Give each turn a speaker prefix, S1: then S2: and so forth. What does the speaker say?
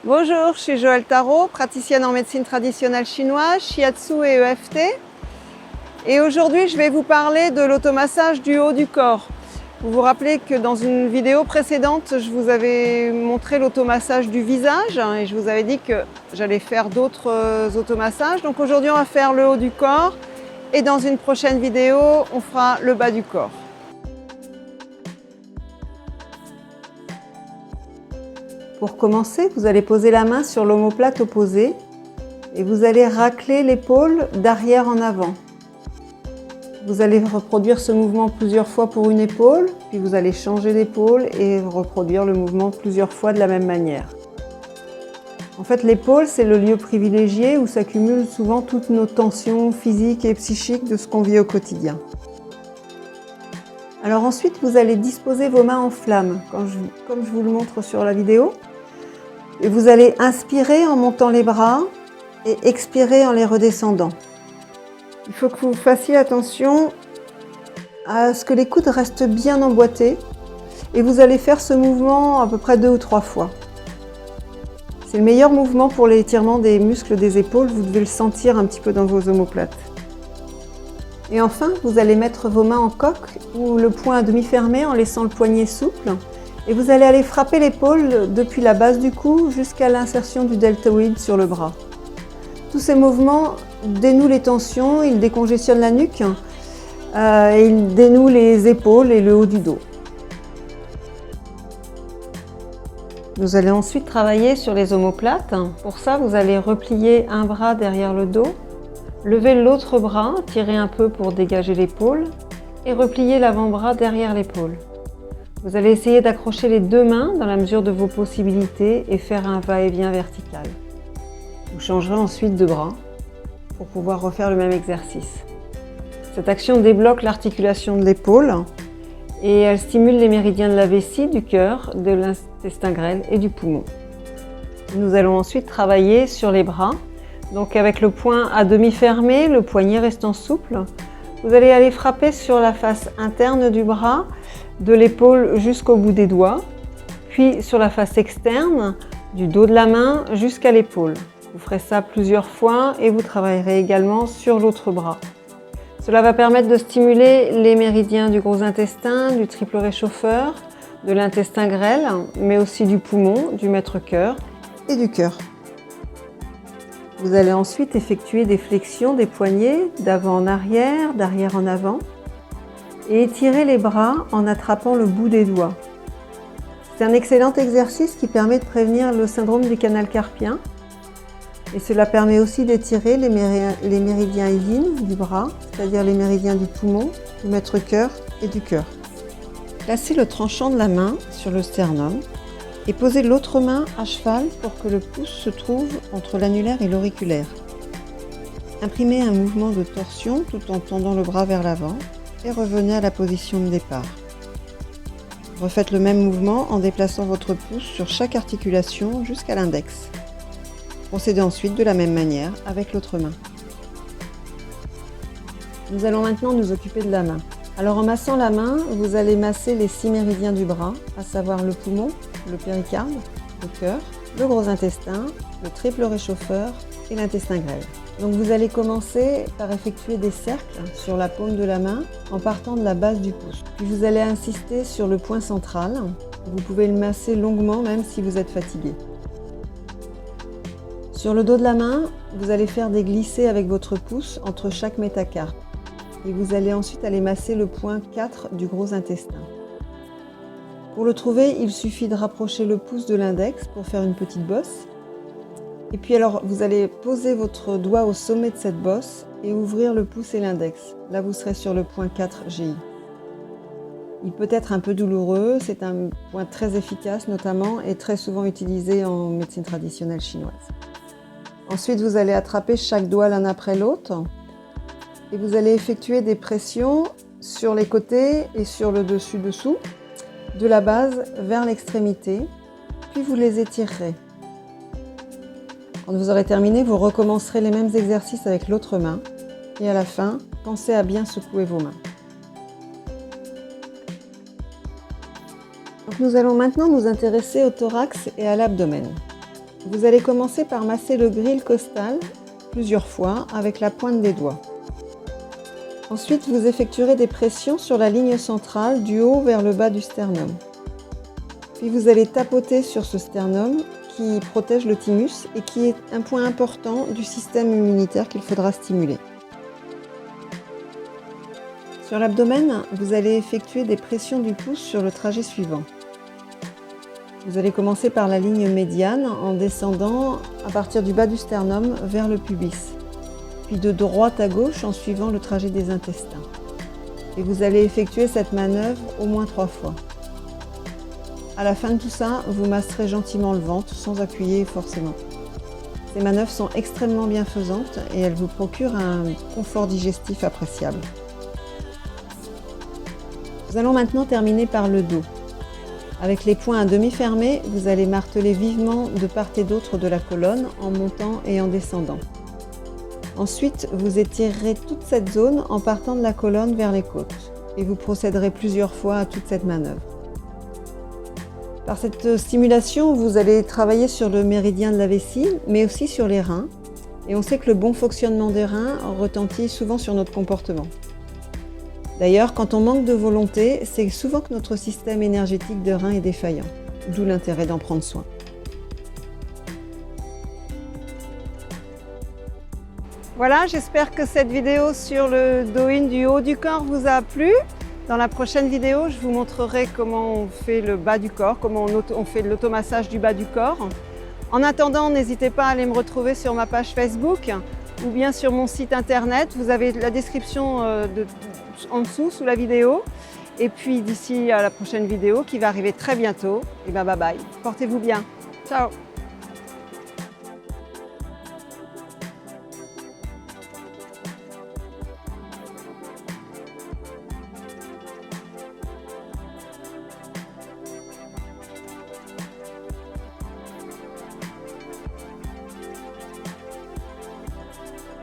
S1: Bonjour, je suis Joëlle Tarot, praticienne en médecine traditionnelle chinoise, Shiatsu et EFT. Et aujourd'hui, je vais vous parler de l'automassage du haut du corps. Vous vous rappelez que dans une vidéo précédente, je vous avais montré l'automassage du visage et je vous avais dit que j'allais faire d'autres automassages. Donc aujourd'hui, on va faire le haut du corps et dans une prochaine vidéo, on fera le bas du corps. Pour commencer, vous allez poser la main sur l'omoplate opposée et vous allez racler l'épaule d'arrière en avant. Vous allez reproduire ce mouvement plusieurs fois pour une épaule, puis vous allez changer d'épaule et reproduire le mouvement plusieurs fois de la même manière. En fait, l'épaule, c'est le lieu privilégié où s'accumulent souvent toutes nos tensions physiques et psychiques de ce qu'on vit au quotidien. Alors ensuite, vous allez disposer vos mains en flamme, comme je vous le montre sur la vidéo. Et vous allez inspirer en montant les bras et expirer en les redescendant. Il faut que vous fassiez attention à ce que les coudes restent bien emboîtés et vous allez faire ce mouvement à peu près 2 ou 3 fois. C'est le meilleur mouvement pour l'étirement des muscles des épaules, vous devez le sentir un petit peu dans vos omoplates. Et enfin, vous allez mettre vos mains en coque ou le poing à demi fermé en laissant le poignet souple. Et vous allez aller frapper l'épaule depuis la base du cou jusqu'à l'insertion du deltoïde sur le bras. Tous ces mouvements dénouent les tensions, ils décongestionnent la nuque, et ils dénouent les épaules et le haut du dos. Vous allez ensuite travailler sur les omoplates. Pour ça, vous allez replier un bras derrière le dos, lever l'autre bras, tirer un peu pour dégager l'épaule et replier l'avant-bras derrière l'épaule. Vous allez essayer d'accrocher les 2 mains dans la mesure de vos possibilités et faire un va-et-vient vertical. Vous changerez ensuite de bras pour pouvoir refaire le même exercice. Cette action débloque l'articulation de l'épaule et elle stimule les méridiens de la vessie, du cœur, de l'intestin grêle et du poumon. Nous allons ensuite travailler sur les bras. Donc avec le poing à demi fermé, le poignet restant souple, vous allez aller frapper sur la face interne du bras, de l'épaule jusqu'au bout des doigts, puis sur la face externe, du dos de la main jusqu'à l'épaule. Vous ferez ça plusieurs fois et vous travaillerez également sur l'autre bras. Cela va permettre de stimuler les méridiens du gros intestin, du triple réchauffeur, de l'intestin grêle, mais aussi du poumon, du maître-cœur et du cœur. Vous allez ensuite effectuer des flexions des poignets d'avant en arrière, d'arrière en avant et étirer les bras en attrapant le bout des doigts. C'est un excellent exercice qui permet de prévenir le syndrome du canal carpien et cela permet aussi d'étirer les méridiens yin du bras, c'est-à-dire les méridiens du poumon, du maître-cœur et du cœur. Placez le tranchant de la main sur le sternum et posez l'autre main à cheval pour que le pouce se trouve entre l'annulaire et l'auriculaire. Imprimez un mouvement de torsion tout en tendant le bras vers l'avant et revenez à la position de départ. Refaites le même mouvement en déplaçant votre pouce sur chaque articulation jusqu'à l'index. Procédez ensuite de la même manière avec l'autre main. Nous allons maintenant nous occuper de la main. Alors en massant la main, vous allez masser les 6 méridiens du bras, à savoir le poumon, le péricarde, le cœur, le gros intestin, le triple réchauffeur et l'intestin grêle. Donc vous allez commencer par effectuer des cercles sur la paume de la main en partant de la base du pouce. Puis vous allez insister sur le point central. Vous pouvez le masser longuement même si vous êtes fatigué. Sur le dos de la main, vous allez faire des glissés avec votre pouce entre chaque métacarpe. Et vous allez ensuite aller masser le point 4 du gros intestin. Pour le trouver, il suffit de rapprocher le pouce de l'index pour faire une petite bosse. Et puis alors, vous allez poser votre doigt au sommet de cette bosse et ouvrir le pouce et l'index. Là, vous serez sur le point 4 GI. Il peut être un peu douloureux, c'est un point très efficace notamment et très souvent utilisé en médecine traditionnelle chinoise. Ensuite, vous allez attraper chaque doigt l'un après l'autre et vous allez effectuer des pressions sur les côtés et sur le dessus-dessous, de la base vers l'extrémité, puis vous les étirerez. Quand vous aurez terminé, vous recommencerez les mêmes exercices avec l'autre main et à la fin, pensez à bien secouer vos mains. Donc nous allons maintenant nous intéresser au thorax et à l'abdomen. Vous allez commencer par masser le grille costal plusieurs fois avec la pointe des doigts. Ensuite, vous effectuerez des pressions sur la ligne centrale du haut vers le bas du sternum. Puis vous allez tapoter sur ce sternum qui protège le thymus et qui est un point important du système immunitaire qu'il faudra stimuler. Sur l'abdomen, vous allez effectuer des pressions du pouce sur le trajet suivant. Vous allez commencer par la ligne médiane en descendant à partir du bas du sternum vers le pubis, puis de droite à gauche en suivant le trajet des intestins. Et vous allez effectuer cette manœuvre au moins 3 fois. À la fin de tout ça, vous masserez gentiment le ventre sans appuyer forcément. Ces manœuvres sont extrêmement bienfaisantes et elles vous procurent un confort digestif appréciable. Nous allons maintenant terminer par le dos. Avec les poings à demi fermés, vous allez marteler vivement de part et d'autre de la colonne en montant et en descendant. Ensuite, vous étirerez toute cette zone en partant de la colonne vers les côtes et vous procéderez plusieurs fois à toute cette manœuvre. Par cette stimulation, vous allez travailler sur le méridien de la vessie, mais aussi sur les reins. Et on sait que le bon fonctionnement des reins retentit souvent sur notre comportement. D'ailleurs, quand on manque de volonté, c'est souvent que notre système énergétique de reins est défaillant, d'où l'intérêt d'en prendre soin. Voilà, j'espère que cette vidéo sur le Do-In du haut du corps vous a plu. Dans la prochaine vidéo, je vous montrerai comment on fait le bas du corps, comment on fait l'automassage du bas du corps. En attendant, n'hésitez pas à aller me retrouver sur ma page Facebook ou bien sur mon site internet. Vous avez la description en dessous, sous la vidéo. Et puis d'ici à la prochaine vidéo qui va arriver très bientôt, et bye bye. Portez-vous bien. Ciao.